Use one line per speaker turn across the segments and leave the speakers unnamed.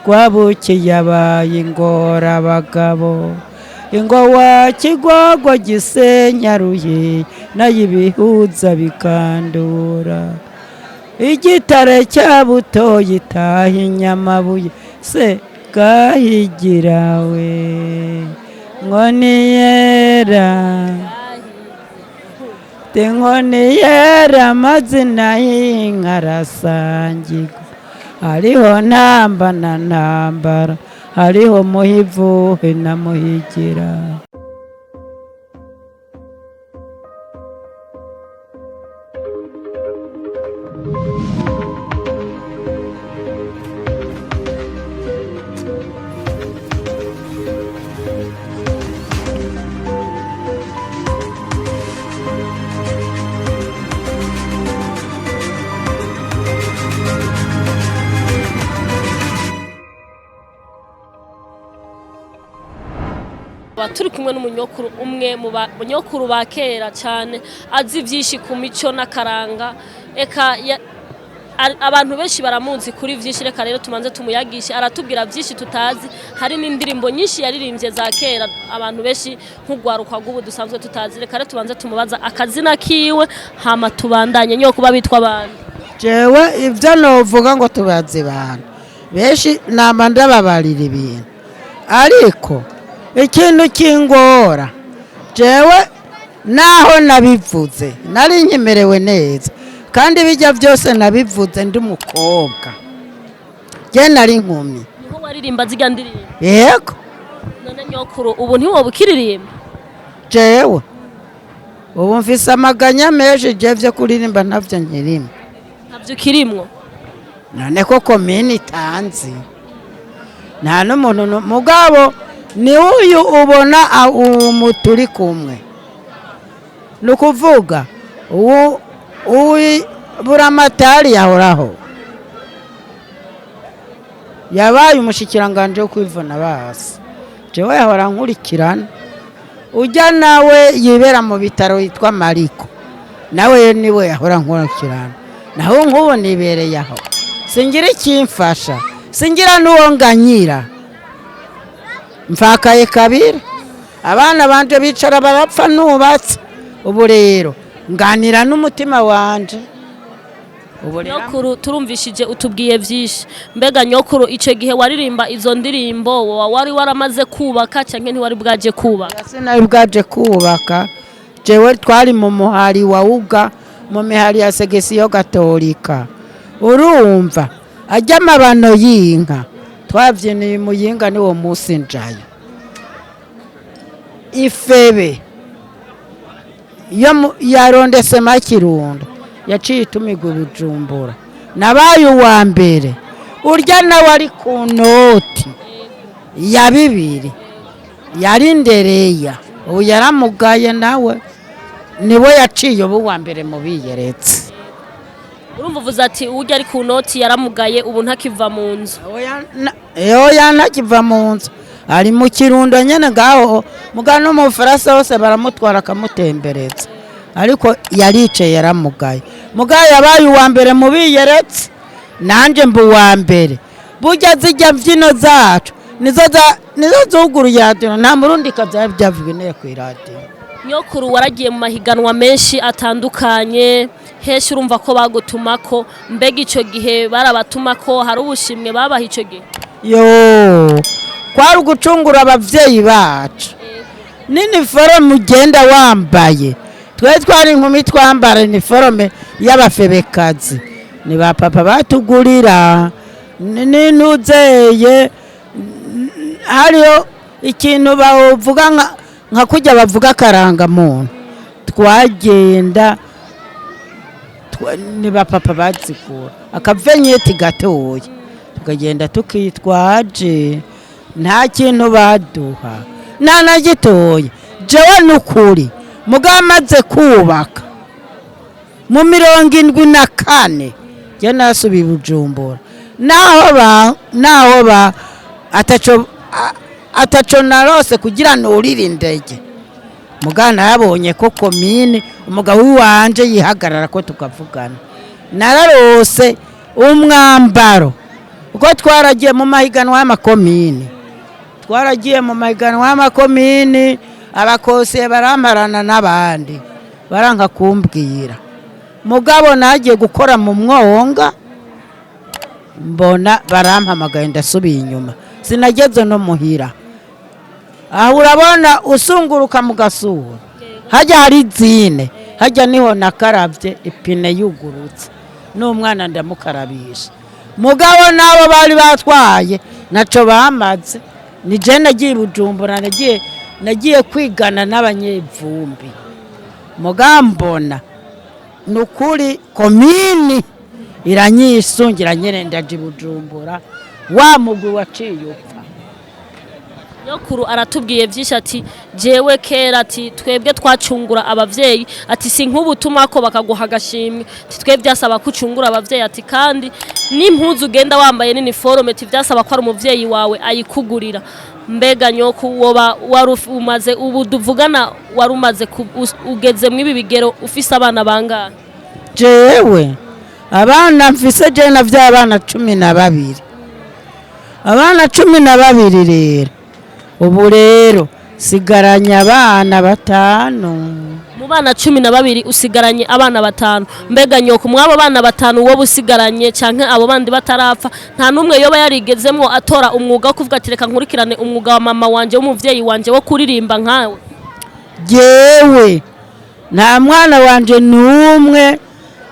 rwabukiye yabaye ingora abagabo ingowa kigwagwa gisenyaruye nayo ibihuza bikandura igitare cya buto gitaha inyamabuye se gahigirawe nkoni yera inkoni yera amazina y'inka arasangirwa hariho ntamba na ntambara hariho muhivuhe na muhigira
turi kumwe n'umunyokuru umwe mu banyokuru ba kera cyane azi byinshi ku mico n'akaranga eka abantu benshi baramunzi kuri byinshi reka rero tumanze tumuyagishe aratubwira byinshi tutazi hari n'indirimbo nyinshi yaririmbye za kera abantu benshi nk'ugwaruka gubu dusanzwe tutazi reka rero tubanze tumubaza akazina kiwe hama tubandanye nyo kuba bitwa abantu
jewe ivyo novuga ngo tubaze abantu benshi nama ndababarira ibintu ariko ikintu kingora jewe naho nabivuze nari nyemerewe neza kandi bijya byose nabivuze ndi umukobwa je nari inkumi
ko waririmba ziga ndirimbo
yego
none nyokuru ubu ntiwo bukiririmba
jewe ubu mfise amaganya menshi je vyo kuririmba ntavyo nkirimba
ntavyo kirimwo
none ko komini tanzi nta n'umuntu mugabo ni uyu ubona umuturi kumwe nukuvuga buramatari yahoraho yabaye umushikiranganje wo kwivuna basi jewe yahora nkurikirana ujya nawe yibera mu bitaro yitwa Mariko nawe niwe yahora nkurikirana naho nkubo nibereye aho singira ikimfasha singira nuwo nganyira mfakaye kabiri abana banje bicara barapfa nubatse ubu rero nganira n'umutima wanje
nyokuru turumvishije utubwiye byinshi mbega nyokuru ico gihe waririmba izo ndirimbo wari waramaze kubaka canke ntiwari bwaje kubaka
sinari bwaje kubaka jewe twari mu muhari wa uga mu mihari ya segesiyo gatolika urumva ajya amabano y'inka twavyiniye muyinga niwo musi njayo ifebe yarondese makirundo yaciye itumigwa Bujumbura nabaye uwa mbere urya nawe ari ku noti ya 2 yari ndereya ubu yaramugaye nawe niwe yaciye ubu wa mbere mu biyeretse
urumva uvuze ati ujya ari ku noti yaramugaye ubu ntakiva mu nzu
oya ntakiva mu nzu ari mu kirundo nyene ngaho mugano mu Faransa hose baramutwara akamutembereza ariko yarice yaramugaye mugaye yabaye uwa mbere mu biyeretse nanje mbu wa mbere burya zijya mbyino zacu nizo zuguruye radio nta murundi kavyavuga ne ku radio
nyokuru waragiye mu mahiganwa menshi atandukanye heshi urumva ko bagutumako mbega ico gihe barabatumako hari ubushimwe babaha ico gihe
yo kwari ugucungura abavyeyi bacu nini forume ugenda wambaye twe twari inkumi twambara iniforome y'abafebekazi ni ba papa batugurira ninuzeye hariyo ikintu bavuga nka kujya bavuga karanga muntu twagenda ni ba papa bazikura akavenyeti gatoya tukagenda tukitwaje nta kintu baduha nana gitoya jewe nukuri mugamaze kubaka mu 74 je nasubiye Bujumbura naho ba ataco narose kugira nurire indege mugana yabonye ko komine umugabo wanje yihagarara ko tukavugana nararose umwambaro uko twaragiye mu mahiganwa y'amakomini abakose baramparana n'abandi baranga kumbwira mugabo nagiye gukora mu mwonga mbona barampamagaye ndasubiye inyuma sinageze no muhira aho urabona usunguruka mu gasura hajya hari zine hajya niho nakarabye ipine yugurutse n'umwana ndamukarabisha mugabo nabo bari batwaye naco bamaze ni je nagiye Bujumbura nagiye kwigana n'abanyevumbi mugambona nukuri komini iranyisungira nyene ndaje Bujumbura wa mugwi waciye upfa.
Nyokuru aratubwiye byinshi ati jewe kera ati twebwe twacungura abavyeyi ati si nk'ubutuma ko bakaguha agashimwe ati twebwe byasaba kucungura abavyeyi ati kandi n'impuzu ugenda wambaye n'iniforme ati byasaba ko ari umuvyeyi wawe ayikugurira. Mbega nyoku woba umaze ubu duvugana warumaze ugeze mwibi bigero ufise abana bangahe?
Jewe abana mfise je na vy'abana 12 abana 12 rero ubu rero sigaranya abana 5
mu bana 12 usigaranye abana 5 mbega nyoko mwabo bana 5 wo busigaranye canke abo bandi batarapfa nta numwe yoba yarigezemo atora umwuga wo kuvuga ati reka nkurikirane umwuga wa mama wanje w'umuvyeyi wanje wo kuririmba nkawe?
Jewe nta mwana wanje numwe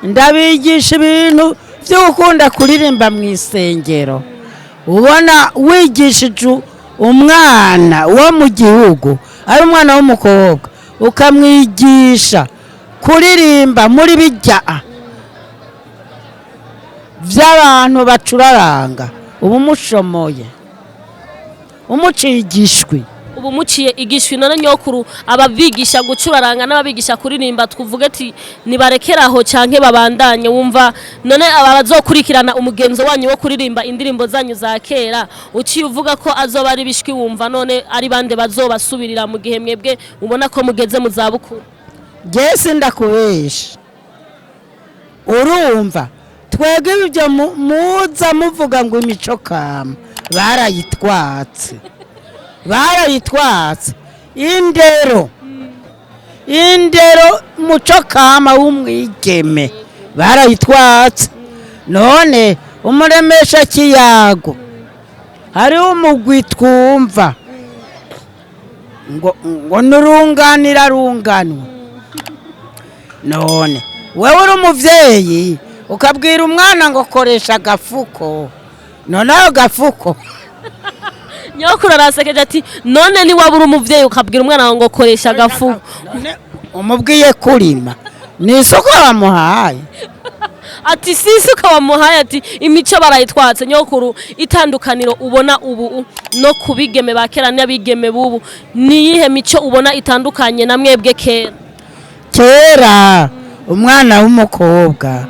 ndabigisha ibintu byo gukunda kuririmba mu isengero. Ubona wigishije umwana wo mu gihugu ari umwana w'umukobwa ukamwigisha kuririmba muri bijya by'abantu bacuraranga ubu mushomoye umucigishwi
ubu muciye igishwi none nyokuru ababigisha gucuraranga n'ababigisha kuririmba tvuge ati nibarekeraho canke babandanye wumva none abazokurikirana umugenzo wanyu wo kuririmba indirimbo zanyu za kera uciye uvuga ko azoba ari bishwi wumva none ari bande bazobasubirira mu gihe mwebwe ubona ko mugeze mu zabukuru?
Jese ndakubesha urumva twege ibyo muza muvuga ngo imico kama barayitwatse indero muco kama w'umwigeme barayitwatse. None umuremesha kiyago hari umugwi twumva ngo nurunganira runganwa. None wewe uri umuvyeyi ukabwira umwana ngo koresha gafuko none ayo gafuko
nyokuru arasekeje ati none ni wabura umuvyeyi ukabwira umwana ngo koresha gafuko
umubwiye kurima ni isuka wamuhaye
ati sisuka wamuhaye ati imico barayitwatse. Nyokuru itandukaniro ubona ubu no kubigeme bakera n'abigeme bubu ni yihe mico ubona itandukanye na mwebwe
kera umwana w'umukobwa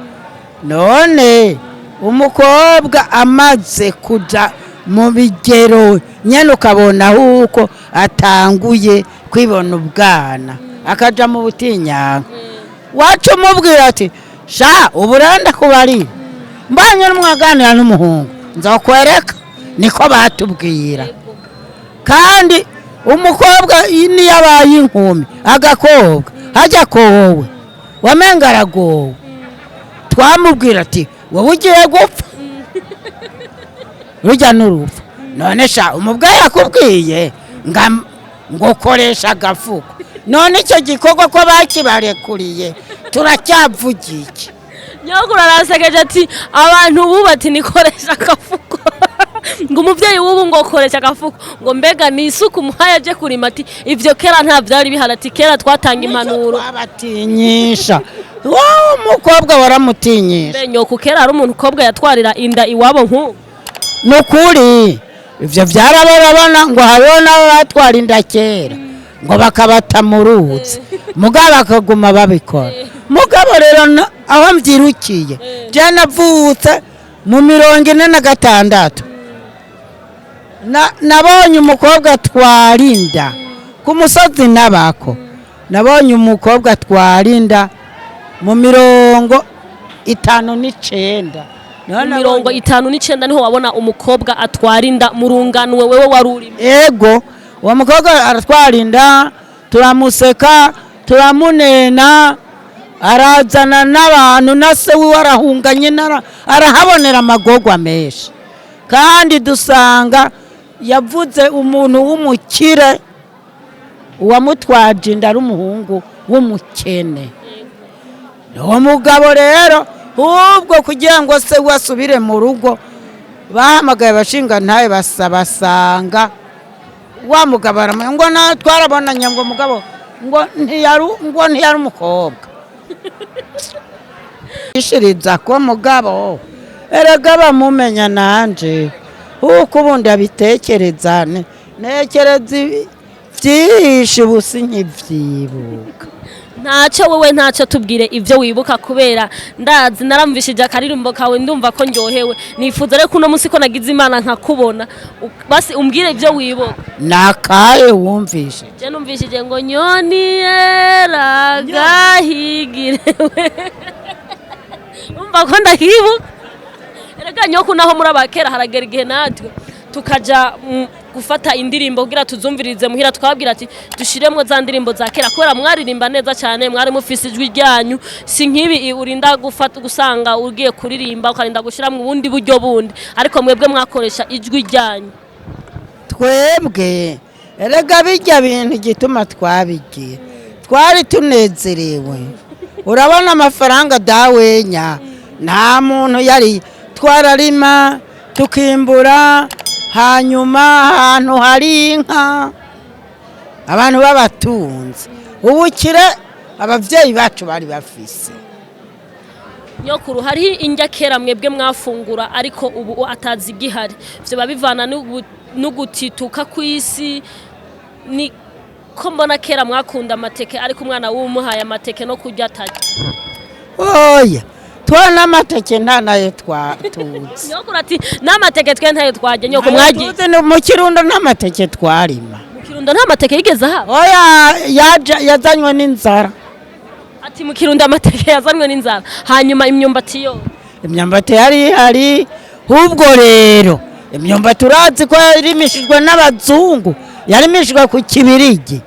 none umukobwa amaze kuja mu bigero nyene ukabona huko atanguye kwibona ubwana akaja mu butinyanga wacu mubwira ati sha uburanda kubari mbanye n'umwaganira n'umuhungu nzokwereka niko batubwira. Kandi umukobwa ni yabaye inkumi agakobwa hajya ko wowe wamengaragowe twamubwira ati wowe ugiye gupfa rujya n'urupfu none sha umubwayi yakubwiye ngo koresha agafuko none icyo gikorwa ko bakibarekuriye turacyavugiye iki?
Nyokuru arasekeje ati abantu bubati nikoresha agafuko ngo umuvyeyi wubu ngo koresha agafuko ngo mbega ni isuku muhaye aje kurima ati ivyo kera nta byari bihari ati kera twatanga impanuro
abatinyisha wowe umukobwa waramutinyisha.
Nyoko kera ari umuntu ukobwa yatwarira inda iwabo nku
nukuri ivyo byarabarabana ngo hariho nabo batwara inda kera ngo bakabata mu ruzi mugabo akaguma babikora. Mugabo rero aho mbyirukiye je navutse mu 46 nabonye umukobwa twarinda ku musozi nabako nabonye umukobwa twarinda mu 59
mirongo 59 niho wabona umukobwa atwara inda murunganwe wewe warurimo.
Ego uwo mukobwa aratwara inda turamuseka turamunena arazana n'abantu na se wiwe arahunganye arahabonera amagorwa menshi kandi dusanga yavuze umuntu w'umukire uwamutwaje inda ari umuhungu w'umukene. Uwo mugabo rero ubwo kugira ngo se wasubire mu rugo bahamagaye bashinga ntaye basanga wa mugabo ngo twarabonanye ngo mugabo ngo ntiyari umukobwa ishiriza ko mugabo erega bamumenya nanje uko ubundi abitekereza nekereza byinshi busi nk'ivyibuka.
Ntacyo wewe ntacyo tubwire ivyo wibuka kubera ndazi naramvishije akaririmbo kawe ndumva ko ndyohewe nifuza rero kuno munsi ko nagize Imana nkakubona basi umbwire ivyo wibuka.
Nakaye wumvise
je numvishije ngo nyoni yera gahigirawee umva ko ndahibuka erega nyoku naho muri abakera haragera igihe natwe tukaja gufata indirimbo kugira tuzumvirize muhira twabwira ati dushiremwe za ndirimbo za kera kubera mwaririmba neza cyane mwari mufise ijwi ryanyu si nkibi urinda gusanga ugiye kuririmba ukarinda gushira mu bundi buryo bundi ariko mwebwe mwakoresha ijwi ryanyu.
Twebwe erega bijya bintu gituma twabigiye twari tunezerewe urabona amafaranga dawenya nta muntu yari twararima tukimbura hanyuma ahantu hari inka abantu b'abatunzi ubukire abavyeyi bacu bari bafise.
Nyokuru hari indya kera mwebwe mwafungura ariko ubu atazi gihari vyo babivana n'ugutituka kw'isi ni ko mbona kera mwakunda amateke ariko umwana w'umuhaye amateke no kurya atarya.
Oya twana amateke nta nayo twatuzi.
Nyokuru ati n'amateke twe ntayo twajya nyoko mwagiye.
Mu Kirundo n'amateke twarima.
Mu Kirundo nta mateke yigeze aha.
Oya yazanywe n'inzara.
Ati mu Kirundo amateke yazanywe n'inzara hanyuma imyumbati yo.
Imyumbati hari ubwo rero imyumbati urazi ko yarimishijwe n'abazungu yarimishijwe ku kibirigi.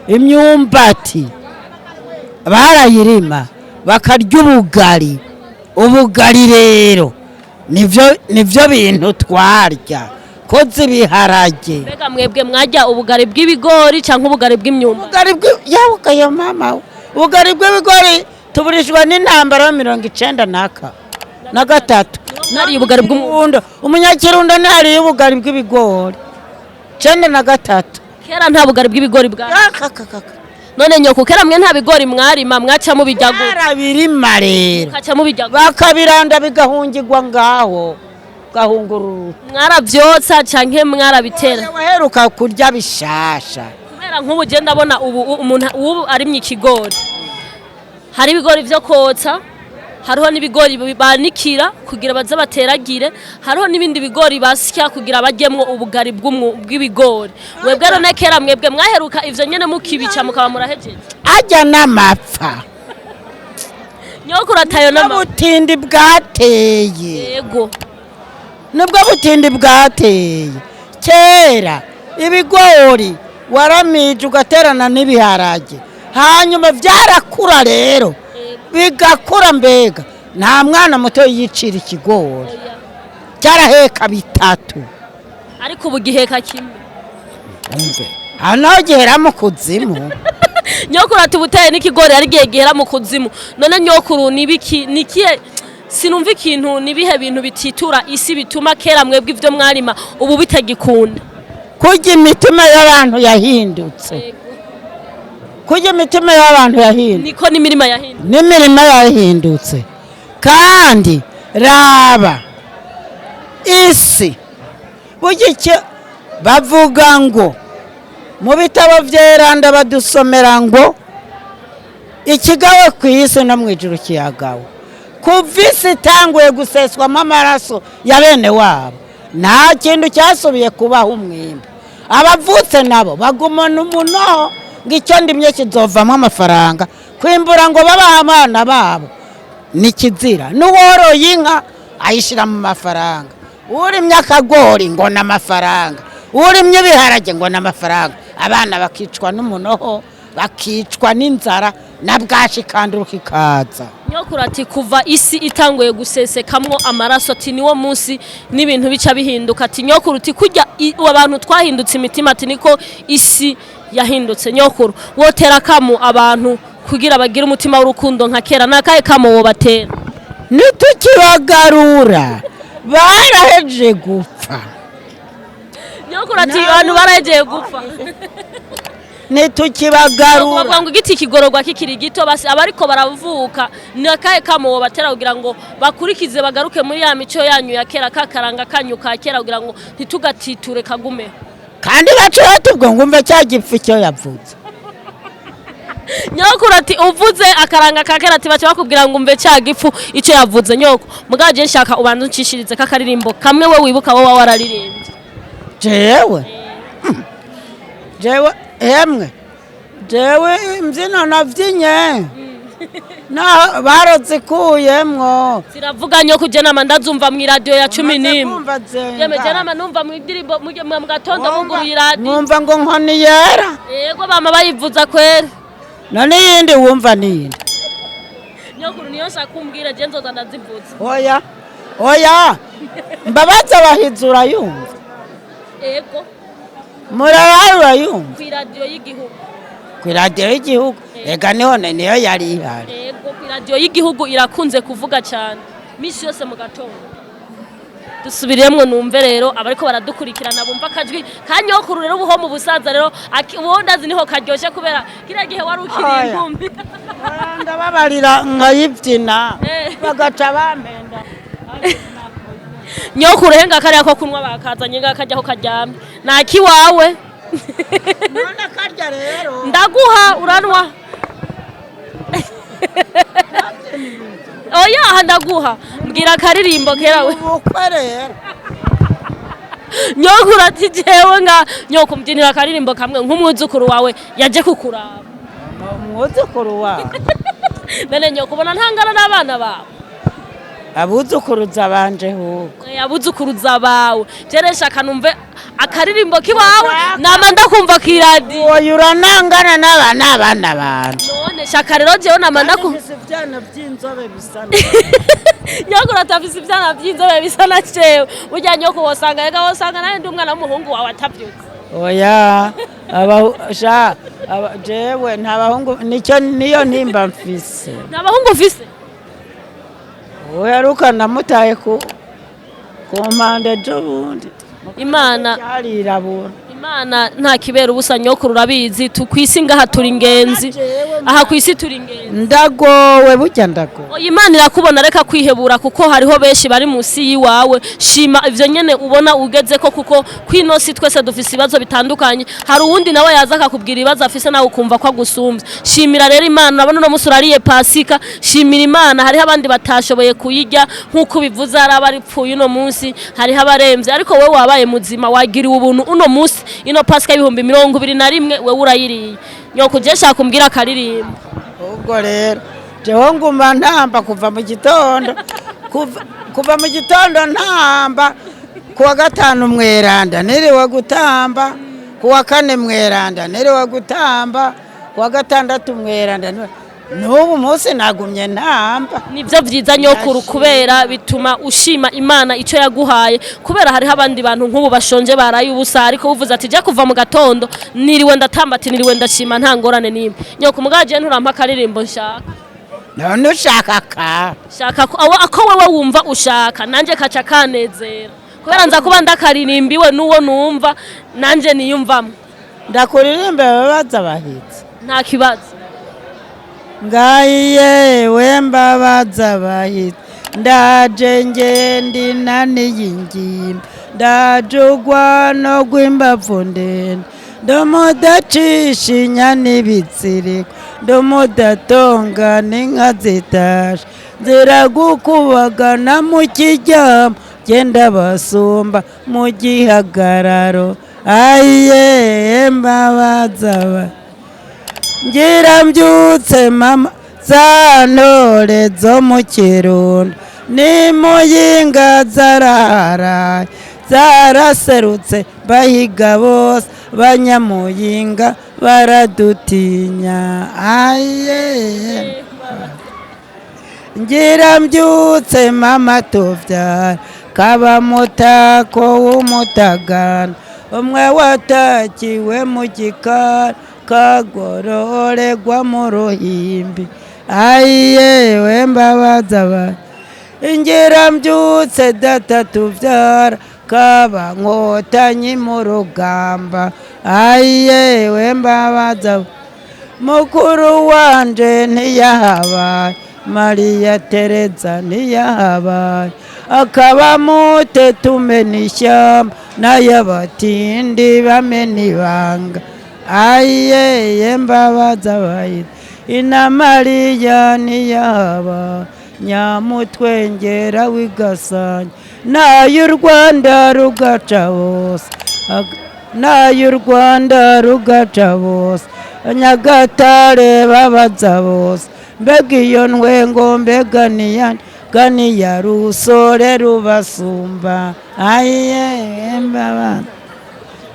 Imyumbati barayirima bakarya ubugari rero nivyo bintu twarya ko zibiharage.
Mbega mwebwe mwajya ubugari bw'ibigori canke ubugari bw'imyumbati?
Ubugari mama ubugari bw'ibigori tuburishwa n'intambara ya 1993
nari ubugari bw'umuhondo
umunyakirundo ntari ubugari bw'ibigori 93
kera nta bugari bw'ibigori bwa none nyoko kera mwe nta bigori mwarima mwaca mu bijyago
arabirima rero
kaca mu bijyago
bakabiranda bigahungirwa ngaho gahungururu
mwaravyotsa canke mwarabitera
waheruka kurya bishasha
kubera nk'ubu je ndabona ubu arimye ikigori hari ibigori vyo kotsa hariho n'ibigori banikira kugira baza bateragire hariho n'ibindi bigori basya kugira bajyemwo ubugari bw'ibigori webwe rone kera mwebwe mwaheruka ivyo nyene mukibica mukaba murahejeje
ajya n'amapfa
nyokuru atayo
n'abutindi bwateye
yego
nubwo butindi bwateye kera ibigori waramije ugaterana n'ibiharage hanyuma vyarakura rero bigakura mbega nta mwana muto yicira ikigori cyaraheka bitatu
ariko ubu giheka kimwe
hano gihera mu kuzimu
nyokuru atubuteye n'ikigori ari gihera mu kuzimu none nyokuru nikiye sinumva ikintu nibihe bintu bititura isi bituma kera mwebwe ivyo mwarima ubu bitagikunda
kujya imitima y'abantu yahindutse kujya imitima y'abantu yahindutse
niko n'imirima
yahindutse kandi raba isi bugike bavuga ngo mu bitabo vyeranda badusomera ngo ikigawe ku isi no mu ijuru kiyagawe kuva isi itanguye guseswamo amaraso ya bene wabo nta kintu cyasubiye kubaho umwimbi abavutse nabo bagumana umunoho ngo icyo ndimye kizovamo amafaranga kwimbura ngo babaha abana babo ni kizira n'uworoye inka ayishyira mu mafaranga, urimye akagori ngo ni amafaranga, urimye ibiharage ngo ni amafaranga, abana bakicwa n'umunoho bakicwa n'inzara na bwashi kandi ukikaza.
Nyokuru ati kuva isi itanguye gusesekamwo amaraso ati niwo munsi n'ibintu bica bihinduka ati nyokuru uti kujya abantu twahindutse imitima ati niko isi yahindutse. Nyokuru wotera kamo abantu kugira bagire umutima w'urukundo nka kera nakaye kamo wo batera?
Nitukibagarura baraheje gupfa.
Nyokuru ati abantu baraheje gupfa.
Nitukibagarura
bavuga ngo igiti kigororwa kikiri gito basi abariko baravuka nakaye kamo wo batera kugira ngo bakurikize bagaruke muri ya mico yanyu ya kera kakaranga kanyu ka kera kugira ngo ntitugatiture kagume
kandi baciye tubwo ngumve cya gipfu cyo yavuze.
Nyokuru ati uvuze akaranga ka kera ati bace bakubwira ngo umve cya gipfu ico yavuze. Nyoko mugaje nshaka ubanza uncishirize kakaririmbo kamwe we wibuka wowe wararirimbye.
Jewe emwe imbyino navyinye na barozikuyemwo
ziravuga nyoko je nama ndazumva mu radio ya 11 yemeje nama numva mu ndirimbo mu gatondo muguruye radio
numva ngo Inkoni yera
yego bama bayivuza kwera
none yindi wumva niyindi.
Nyokuru niyo shakumbwira je nzoza ndazivuza.
Oya mbabaza bahizura yumva
yego
murararura yumva
ku radio y'igihugu
ega niyo yari ihari.
Yego ku radio y'igihugu irakunze kuvuga cyane misi yose mu gatondo. Dusubiremwe numve rero abariko baradukurikirana bumva akajwi kanyokuru rero ubuho mu busaza rero ubondazi niho karyoshe kubera kira gihe wari ukiri inkumbi.
Ndababarira nkayibyina bagaca bampenda.
Nyokuru henga kariya ko kunwa bakazanye ngakajyaho karyamye naki wawe
none karya rero
ndaguha uranwa. Oya ndaguha mbwira karirimbo kera we
rero.
Nyokuru ati jewe nga nyoko mbyinira karirimbo kamwe nk'umwuzukuru wawe yaje kukuraba.
Umwuzukuru wawe
bene nyoko ubona ntangana n'abana bawe
abuzukuruza banje huko
abuzukuruza bawe jeresha kanumve akaririmbo kibawe nama ndakumva ki radio.
Oya uranangana n'abana banje
none shaka rero jewe nama ndakumva
ivyana by'inzobe bisana.
Nyokuru atafise ivyana by'inzobe bisana cewe burya nyoko wosanga yega wosanga nawe ndi umwana w'umuhungu wawe atavyutse.
Oya jewe nta bahungu niyo ntimba mfise.
Nta bahungu ufise?
Uheruka namutaye ku mpande j'ubundi
Imana
yarirabura.
Imana nta kibera ubusa nyokuru urabizi tukwisi ngaha turi ingenzi aha kwisi turi ingenzi
ndagowe burya ndagowe.
Imana irakubona reka kwihebura kuko hariho benshi bari musi yiwawe shima ivyo nyene ubona ugeze ko kuko kwinosi twese dufise ibibazo bitandukanye hari uwundi nawe yaza akakubwira ibibazo afise nawe ukumva ko agusumbye. Shimira rero Imana urabona no musi urariye pasika shimira Imana hariho abandi batashoboye kuyirya nkuko bivuze hari abaripfuye uno munsi hariho abaremvye ariko wewe wabaye muzima wagiriwe ubuntu uno munsi ino pasika 2021 wewe urayiriye. Nyoko je shaka kumbwira akaririmbo.
Ubwo rero jewe nguma ntamba kuva mu gitondo kuva mu gitondo ntamba kuwa gatanu mweranda niriwe gutamba kuwa kane mweranda niriwe gutamba kuwa gatandatu mweranda n'ubu munsi nagumye ntamba.
Nivyo vyiza nyokuru kubera bituma ushima Imana ico yaguhaye kubera hariho abandi bantu nk'ubu bashonje baraye ubusa ariko uvuze ati je kuva mu gatondo niriwe ndatamba ati niriwe ndashima nta ngorane nimwe. Nyoko mugaje nturampa akaririmbo nshaka.
None ushaka ka
shaka ako wewe wumva ushaka nanje kaca kanezera kubera nza kuba ndakaririmbiwe nuwo numva nanje niyumvamo.
Ndakuririmbe babaza bahitse
nta kibazo.
Ngaye wembabaza bahitse ndaje ngendi naniyingimba ndajugwa no gwimbavu ndende ndomudacishinya n'ibitsiriko ndomudatonga n'inka zitashe ziragukubagana mu kiryamo genda basumba mu gihagararo ayiye mbabaza ngira mbyutse mama za ntore zo mu kirundo ni muyinga zarara zaraserutse bahiga bose banyamuyinga baradutinya aye ngira mbyutse mama tuvyara kaba mutako w'umutagana umwe watakiwe mu gikari kagororerwa mu ruhimbi aye wembabaza ba ingira mbyutse data tuvyara kaba nkotanyi mu rugamba aye wembabaza mukuru wanje ntiyahabaye Maria Tereza ntiyahabaye akaba mute tumena ishyamba n'ayabatindi bamena ibanga aye yembabaza bayita ina Maria ntiyahabaye nyamutwengera w'igasanya n'ay'u Rwanda rugaca bose n'ay'u Rwanda rugaca bose Nyagatare babaza bose mbega iyo ntwengo mbega ganiya rusore rubasumba aye mbabaza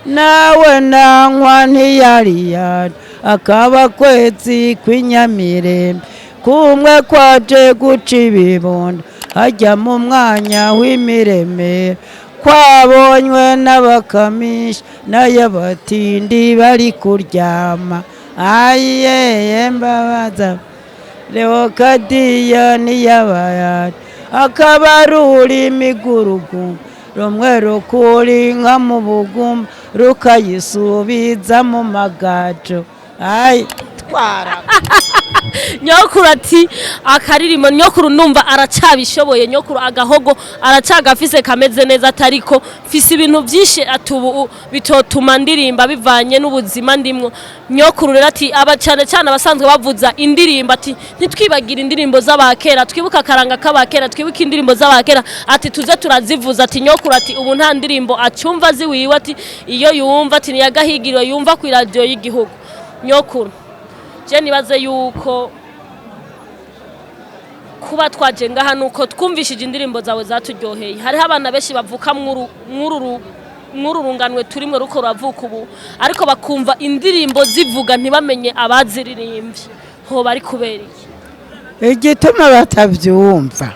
nawe nankwa ntiyariyari akaba kwezi kw'inyamirembe kumwe kwaje guca ibibondo hajya mu mwanya w'imiremere kwabonywe n'abakamisha n'ayabatindi bari kuryama aye mbabaza Leokadiya niyabayari akaba rurimi gurugu rumwe rukuri nka mu buguma rukayisubiza mu magajo ayi twara
nyokuru ati akaririmbo nyokuru numva aracabishoboye nyokuru agahogo aracagafise kameze neza atariko mfise ibintu byinshi atubu bitotuma ndirimba bivanye n'ubuzima ndimwo nyokuru rero ati aba cyane cyane abasanzwe bavuza indirimbo ati ntitwibagira indirimbo z'abakera twibuka akaranga k'abakera twibuka indirimbo z'abakera ati tuze turazivuza ati nyokuru ati ubu nta ndirimbo acyumva ziwiwe ati iyo yumva ati niya gahigirawee yumva ku radio y'igihugu nyokuru je nibaze yuko kuba twaje ngaha nuko twumvishije indirimbo zawe zaturyoheye hariho abana benshi bavuka mw'ururunganwe turimwe ruko ravuka ubu ariko bakumva indirimbo zivuga ntibamenye abaziririmbye ho bari kubera iki
igituma batavyumva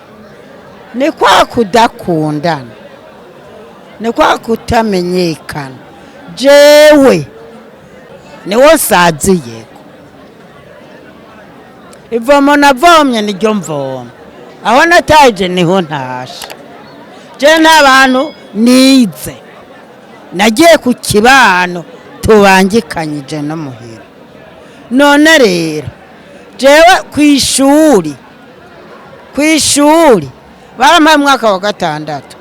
ni kwa kudakundana ni kwa kutamenyekana jewe niwo saziye ivomo navomye niryo mvoma aho nataje niho ntashe je n'abantu nize nagiye ku kibano tubangikanyije no muhira none rero jewe kwishuri barampaye umwaka wa gatandatu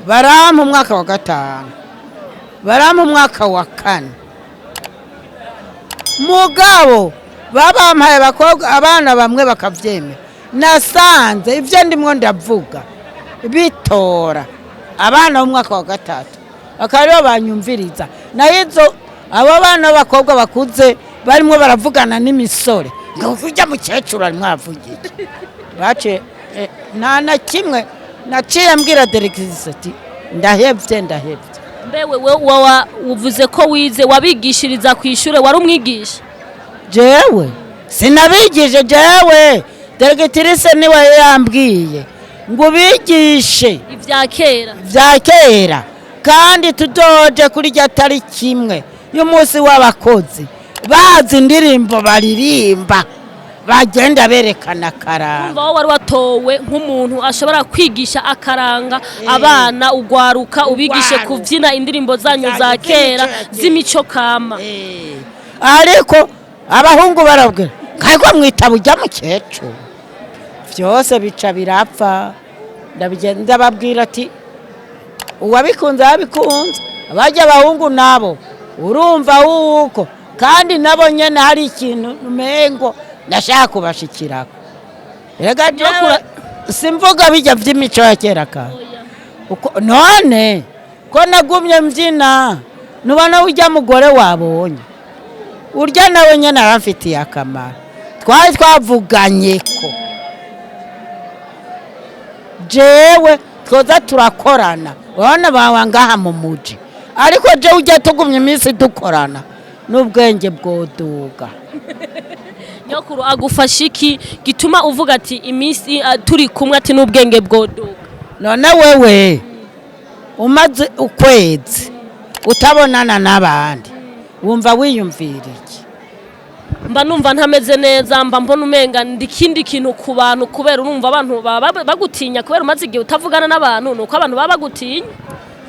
barampa umwaka wa gatanu barampa umwaka wa kane mugabo babampaye abakobwa abana bamwe bakavyemera nasanze ivyo ndimwo ndavuga bitora abana b'umwaka wa gatatu akariho banyumviriza nayizo abo bana b'abakobwa bakuze barimo baravugana n'imisore ngo ujya mu cyecuru ari mwavugiye bace nta na kimwe naciye mbwira directrice ati ndahevye
mbewe uvuze ko wize wabigishiriza ku ishure wari umwigisha
jewe sinabigije jewe directrice niwe yambwiye ngo bigishe ivya kera kandi tudoje kuri rya tariki imwe y'umunsi w'abakozi bazi indirimbo baririmba bagenda berekana akaranga
umva wari watowe nk'umuntu ashobora kwigisha akaranga abana ugwaruka ubigishe kuvyina indirimbo zanyu za kera z'imico kama
ariko abahungu barabwira kayiko mwita bujya mu cyecu byose bica birapfa ndabigenda babwira ati uwabikunze abikunze abajya abahungu nabo urumva uko kandi nabo nyene hari ikintu umengo ndashaka kubashikirako rega simvuga bijya vy'imico ya kera ka none ko nagumye mbyina nubona ujya mugore wabonye urya nawe nyene aramfitiye akamaro twari twavuganye ko jewe twoza turakorana urabona bawa ngaha mu muji ariko jewe ujya tugumye iminsi dukorana n'ubwenge bwoduga.
nyokuru agufasha iki gituma uvuga ati iminsi turi kumwe ati n'ubwenge bwoduga?
none wewe umaze ukwezi utabonana n'abandi wumva wiyumvira iki?
mba numva ntameze neza, mba mbona umenga ndikindi kintu ku bantu kubera urumva abantu bagutinya kubera umaze igihe utavugana n'abantu nuko abantu baba bagutinya.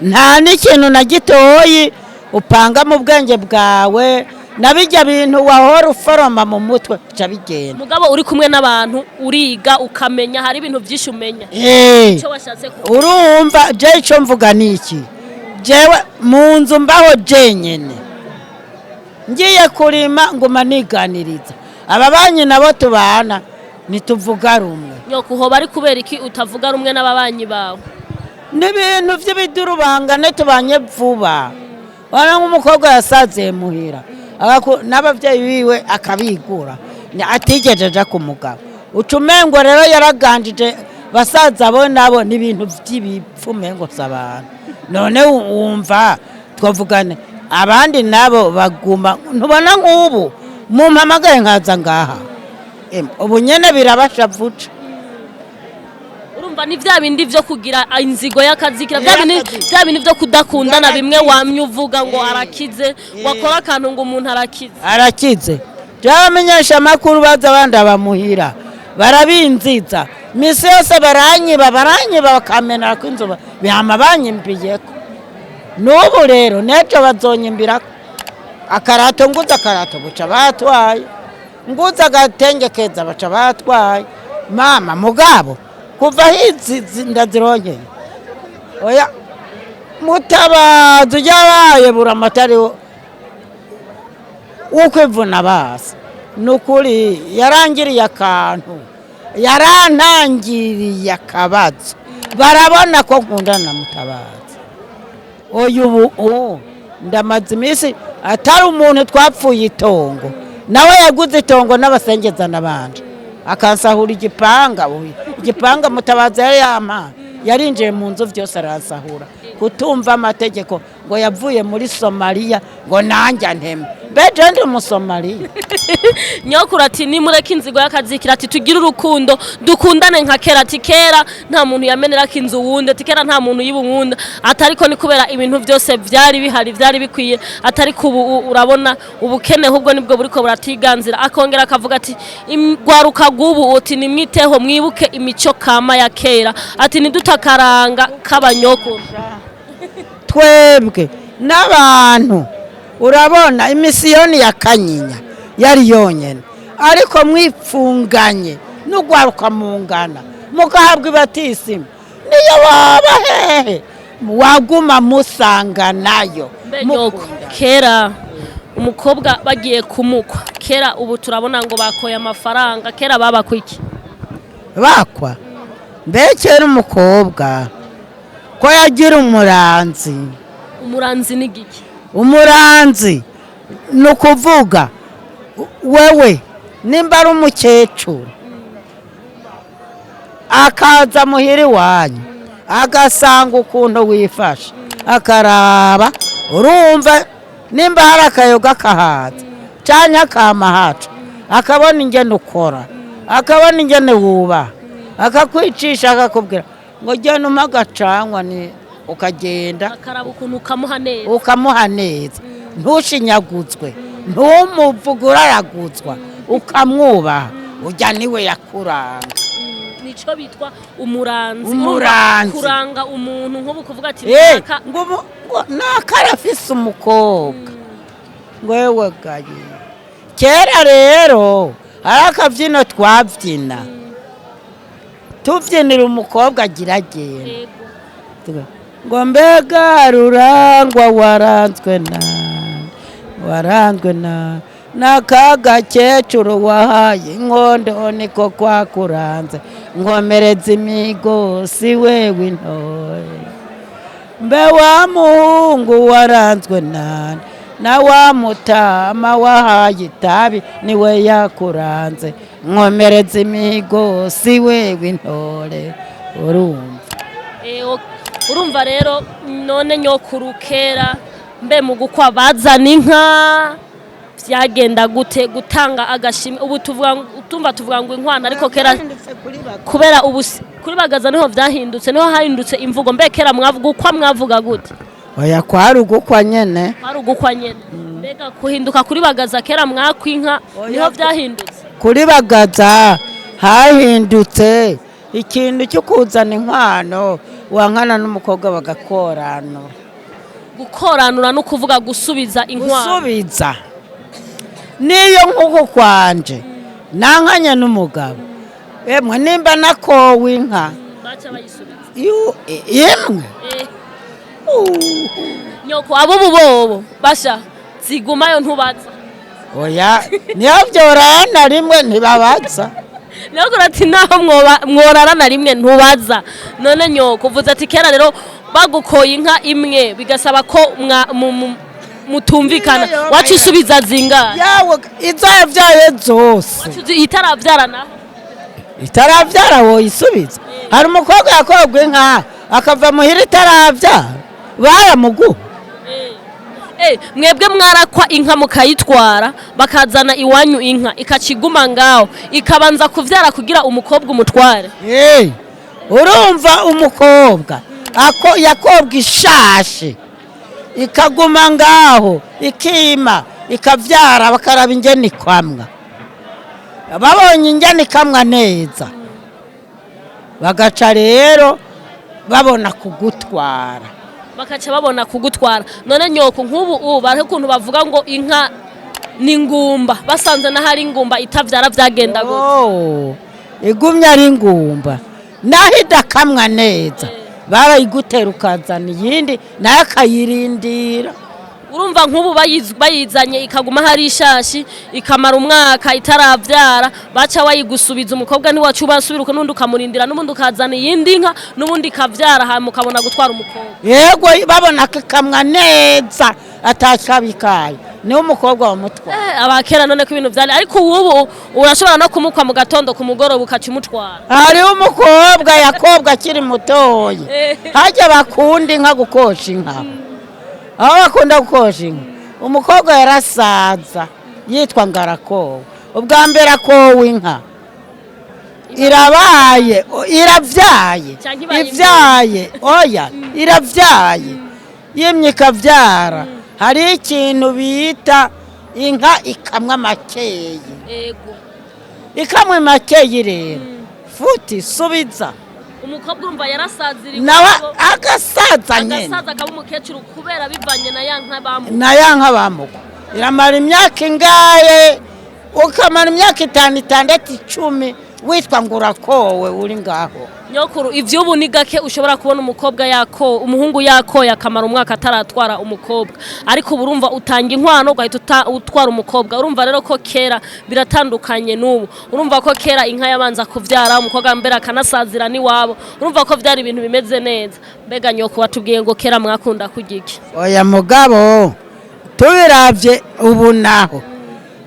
nta n'ikintu na gitoyi upanga mu bwenge bwawe nabijya bintu wahora uforoma mu mutwe bica bigenda.
mugabo uri kumwe n'abantu uriga ukamenya hari ibintu byinshi umenya.
icyo washatse urumva je icyo mvuga niki jewe mu nzu mbaho jenyene ngiye kurima nguma niganiriza ababanyi nabo tubana nituvuga rumwe.
nyoko ho bari kubera iki utavuga rumwe n'ababanyi bawe?
n'ibintu by'ibidurubangane tubanye vuba wana nk'umukobwa yasaziye muhira n'ababyeyi biwe akabigura atigejeje ku mugabo ucumengo rero yaraganjije basaza bo nabo n'ibintu by'ibipfumengo z'abantu none wumva twavugane abandi nabo baguma ntubona nk'ubu mumpamagaye nkaza ngaha ubu nyene birabashavuca.
urumva ni vya bindi vyo kugira inzigo y'akazikira vya bindi vyo kudakundana bimwe wamye uvuga ngo arakize wakora akantu ngo umuntu arakize byamenyesha amakuru baza abandi bamuhira barabinziza misi yose baranyiba bakamenera ko inzoba bihama banyimbiyeko n'ubu rero nejo bazonyimbirako akarato nguza akarato buca batwaye nguza agatenge keza baca batwaye mama mugabo kuva hizi ndazirongeye oya mutabazi ujyabaye buramatari ukwivuna basi nukuri yarangiriye akantu yarantangiriye akabazo barabona ko nkundana na mutabazi oya ubu ndamaze iminsi atari umuntu twapfuye itongo nawe yaguze itongo n'abasengeza n'abandi akansahura igipanga mutabazi yari yama yarinjiye mu nzu byose aransahura kutumva amategeko ngo yavuye muri Somalia ngo nanjye nteme beje ndi umusomaliya. nyokuru ati nimureke inzigo y'akazikira ati tugire urukundo dukundane nka kera ati kera nta muntu yamenerako inzu wundi ati kera nta muntu yibunkunda atariko ni kubera ibintu byose byari bihari byari bikwiye atari kubu urabona ubukene ahubwo nibwo buriko buratiganzira akongera akavuga ati gwaruka gubu uti nimwiteho mwibuke imico kama ya kera ati nidutakaranga k'abanyokuru
twebwe n'abantu urabona imisiyoni ya Kanyinya yari yonyene ariko mwipfunganye n'ugwaruka mungana mugahabwa ibatisimu niyo waba hehe waguma musanga nayo
kera umukobwa bagiye kumukwa kera ubu turabona ngo bakoye amafaranga kera baba kwiki
bakwa mbekera umukobwa ko yagira umuranzi
ni giki
umuranzi nukuvuga wewe nimba ari umukecuru akaza muhiri wanyu agasanga ukuntu wifashe akaraba urumva nimba hari akayoga kahaza cyanya kamahaca akabona ingene ukora akabona ingene wubaha akakwicisha akakubwira ngo jyana umagacangwa ni ukagenda
akaraba ukuntu
ukamuha neza ntushinyaguzwe ntumuvuga araguzwa ukamwubaha ujya niwe yakuranga
nico bitwa umuranzi kuranga umuntu nko kuvuga ati
nakarafise umukobwa ngwewe gaye kera rero hari akabyino twabyina tubyinira umukobwa agira agenda ngo mbega rurangwa waranzwe na n'akagakecuru wahaye inkondo niko kwakuranze nkomereza imigo si wewe intoye mbe wa muhungu waranzwe na wa mutama wahaye itabi niwe yakuranze nkomereza imigo si wewe intore urumva
urumva rero none nyokuru kera mbe mu gukwa bazana inka byagenda gute gutanga agashimwe ubu tuvuga ngo inkwano ariko kera kubera ubu kuri bagaza niho vyahindutse niho hahindutse imvugo mbe kera mwavuga gute
oya kwari ugukwa nyene
mbega kuhinduka kuri bagaza kera mwakwinka niho vyahindutse
kuri bagaza hahindutse ikintu cyo kuzana inkwano wankana n'umukobwa
gukoranura no kuvuga gusubiza inkwano
niyo nk'uko kwanje nankanya n'umugabo emwe nimba nakowe inka
baca bayisubiza
imwe
nyoko abo bubobo basha zigumayo ntubaza
oya niyo byorana rimwe ntibabaza
niyo kurati naho mworarana rimwe ntubaza none nyoko uvuze ati kera rero bagukoye inka imwe bigasaba ko mutumvikana wacu usubiza zingana
yawe izavyaye zose itaravyara woyisubiza hari umukobwa yakobwa inka akava muhira itaravyara baramuguha
mwebwe mwarakwa inka mukayitwara bakazana iwanyu inka ikaciguma ngaho ikabanza kuvyara kugira umukobwa umutware
urumva umukobwa yakobwa ishashe ikaguma ngaho ikima ikavyara bakaraba ingene ikamwa babonye ingene ikamwa neza bagaca rero babona kugutwara none nyoko nk'ubu bari ukuntu bavuga ngo inka ni ngumba basanze n'ahari ingumba itavyara vyagenda gute igumye ari ingumba naho idakamwa neza barayigutera ukazana iyindi nayo akayirindira
urumva nk'ubu bayizanye ikaguma hari ishashi ikamara umwaka itaravyara baca wayigusubiza umukobwa ntiwacu ubasubiruka n'undi ukamurindira n'ubundi ukazana iyindi nka n'ubundi ikavyara hama ukabona gutwara umukobwa
yego babona kikamwa neza atakabikaye niwe umukobwa wamutwara
abakera none ko ibintu vyari ariko ubu urashobora no kumukwa mu gatondo ku mugoroba ukaca umutwara
hariho umukobwa yakobwa akiri mutoye hajya bakunda inka gukosha inka aho bakunda gukosha inka umukobwa yarasaza yitwa ngarakowe ubwa mbere akowe inka iravyaye yimye ikavyara hari ikintu bita inka ikamwa makeyi ikamwe makeyi rero futi subiza
umukobwa urumva yarasazira
nawe agasaza nyene
agasaza akaba umukecuru kubera bivanye
na ya nka bamuko iramara imyaka ingaye ukamara imyaka 5, 6, 10 witwa ngo urakowe uri ngaho
nyokuru ivyubu ni gake ushobora kubona umukobwa umuhungu yakoye akamara umwaka ataratwara umukobwa ariko urumva utanga inkwano ugahita utwara umukobwa urumva rero ko kera biratandukanye n'ubu urumva ko kera inka yabanza kuvyara umukobwa mbere akanasazira ni wabo urumva ko vyari ibintu bimeze neza mbega nyoko watubwiye ngo kera mwakunda kugiki
oya mugabo tubiravye ubu naho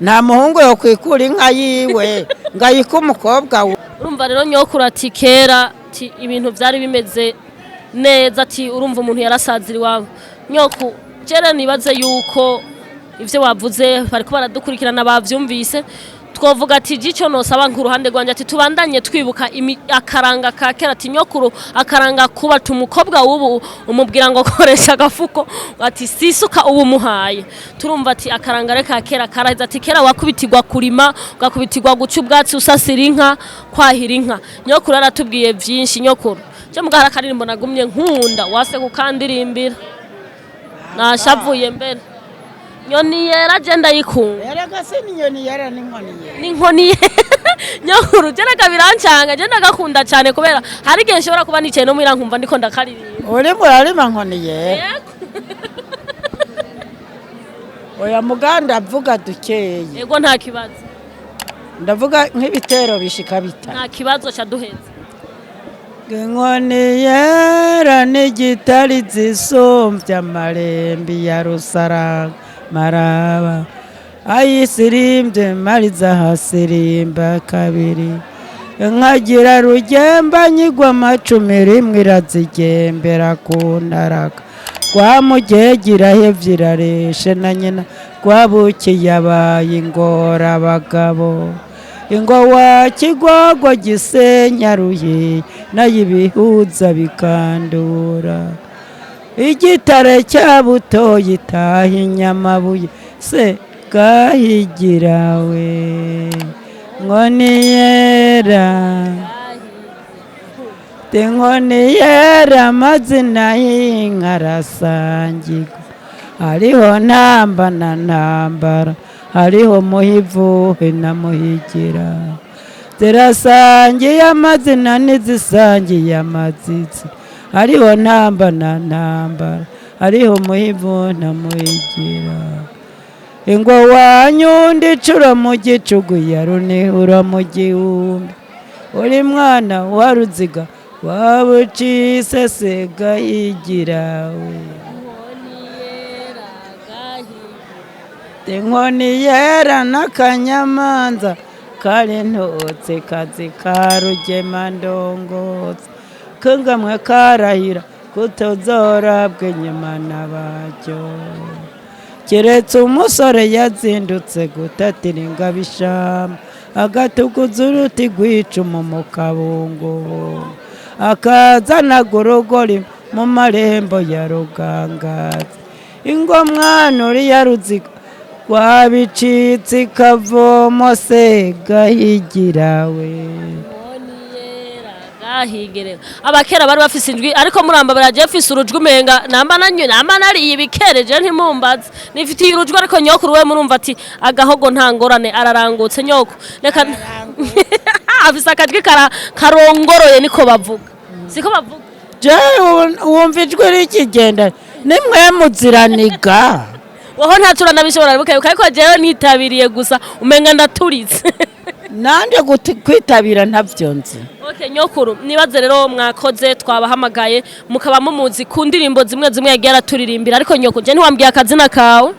nta muhungu yo kwikura inka yiwe ngayika umukobwa
urumva rero nyokuru ati kera ibintu vyari bimeze neza ati urumva umuntu yarasazira iwabo nyoku jere nibaze yuko ivyo wavuze bariko baradukurikirana bavyumvise twovuga ati gico nosaba nk'uruhande rwanje ati tubandanye twibuka akaranga ka kera ati nyokuru akaranga kuba umukobwa w'ubu umubwira ngo koresha agafuko ati sisuka ubu muhaye turumva ati akaranga reka kera karaza ati kera wakubitirwa kurima ugakubitirwa guca ubwatsi usasira inka kwahira inka nyokuru aratubwiye vyinshi nyokuru cyo mugara karirimbo nagumye nkunda wase kukandirimbira nashavuye mbere nyoni yera agenda yikunga
yaraga se nyoni yera
n'inkoni ye nyokuru jereka birancanga je ndagakunda cyane kubera hari gihe nshobora kuba nicaye no mwira nkumva ndiko ndakaririmba
uri murarima nkoni ye oya muganda avuga dukeye
yego nta kibazo
ndavuga nk'ibitero bishika bita
nta kibazo cha duheze
inkoni yera n'igitari zisumbya amarembi ya rusaranga maraba ayisirimbye mariza hasirimba kabiri nkagira rugemba nyigwa amacumi rimwe irazigembera ku ntaraga rwa mugegira hevye irareshe na nyina rwabuki yabaye ingora abagabo ingo wa kigwagwa gisenya ruye nayibihuza bikandura igitare cyabutoye itaha inyamabuye se gahigirawe nkoni yera inkoni yera amazina y'inka arasangirwa hariho ntamba na ntambara hariho muhivuhe na muhigira zirasangiye amazina n'izisangiye amazizi hariho ntamba na ntambara hariho muhivuhe na muhigira ingo wanyundi cura mu gicugu yarunihura mu gihumbi uri mwana wa ruziga wabucise se gahigirawe inkoni yera n'akanyamanza kari ntotse kazi ka rugema ndongotse kangamwe karahira kutozorabwe nyuma n'abajyo keretse umusore yazindutse gutatira ingabishamba agatukuza uruti rw'icumu mu kabungu akazana gorogori mu marembo ya rugangazi ingo mwana uriya ruziga wabicitse ikavomo se gahigirawe
gahigire abakera bari bafise indwi ariko muramba baraje bafise urujwe umenga namba nariye bikereje ntimumbaze nifitiye urujwe ariko nyokuru we murumva ati agahogo ntangorane ararangutse nyoko reka afise akajwi karongoroye niko bavuga siko bavuga
je wumva ijwi rikigenda nimwe muziraniga
woho ntatura nabishobora bukebuka ariko jewe nitabiriye gusa umenga ndaturitse
nande kwitabira ntavyo nzi.
Okay nyokuru nibaze rero mwakoze twabahamagaye mukaba mumuzi ku ndirimbo zimwe yagiye araturirimbira ariko nyoko je ntiwambwiye akazina kawe.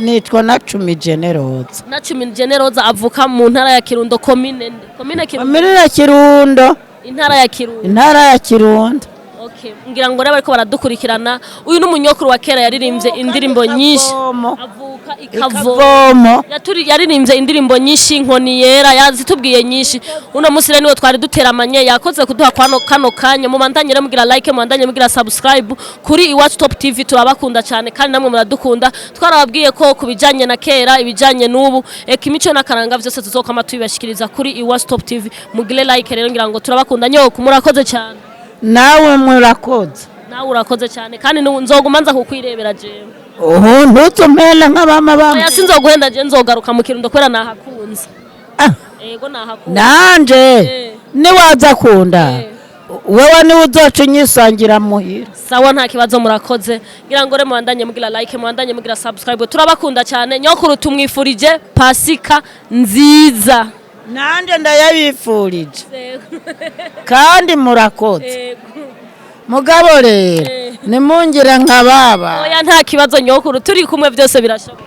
Nitwa Nashimiwe Generoza.
Nashimiwe Generoza avuka mu ntara ya Kirundo komine
ya Kirundo.
Intara
ya Kirundo.
Okay ngira ngo rero bariko baradukurikirana uyu n'umunyokuru wa kera yaririmbye indirimbo nyinshi avuka ikavomo yaririmbye indirimbo nyinshi Inkoni yera yazitubwiye nyinshi uno musi rero niwe twari duteramanye yakoze kuduha kano kanya mu bandanye mugira like mu bandanye mugira subscribe kuri Iwacu Top TV turabakunda cyane kandi namwe muradukunda twarababwiye ko kubijanye na kera ibijanye n'ubu imico n'akaranga byose tuzokama tubibashikiriza kuri Iwacu Top TV mugire like rero ngira ngo turabakunda nyoko murakoze cyane.
Nawe murakoze.
Nawe urakoze cyane kandi nzoguma nza kukwirebera jewe.
Ntutumena nk'abama bamwe.
Oya sinzoguhenda je nzogaruka mu Kirundo kwera nahakunze. Yego nahakunze.
Nanje niwaza kunda. Wewe ni uzoca unyisangira muhira.
Sawa nta kibazo murakoze. Ngira ngo re mwandanye mugira like mwandanye mugira subscribe turabakunda cyane nyokuru tumwifurije Pasika nziza.
Nanje ndayabifurije kandi murakoze mugabo rero nimungire nk'ababa
oya nta kibazo nyokuru turi kumwe byose birashoboka.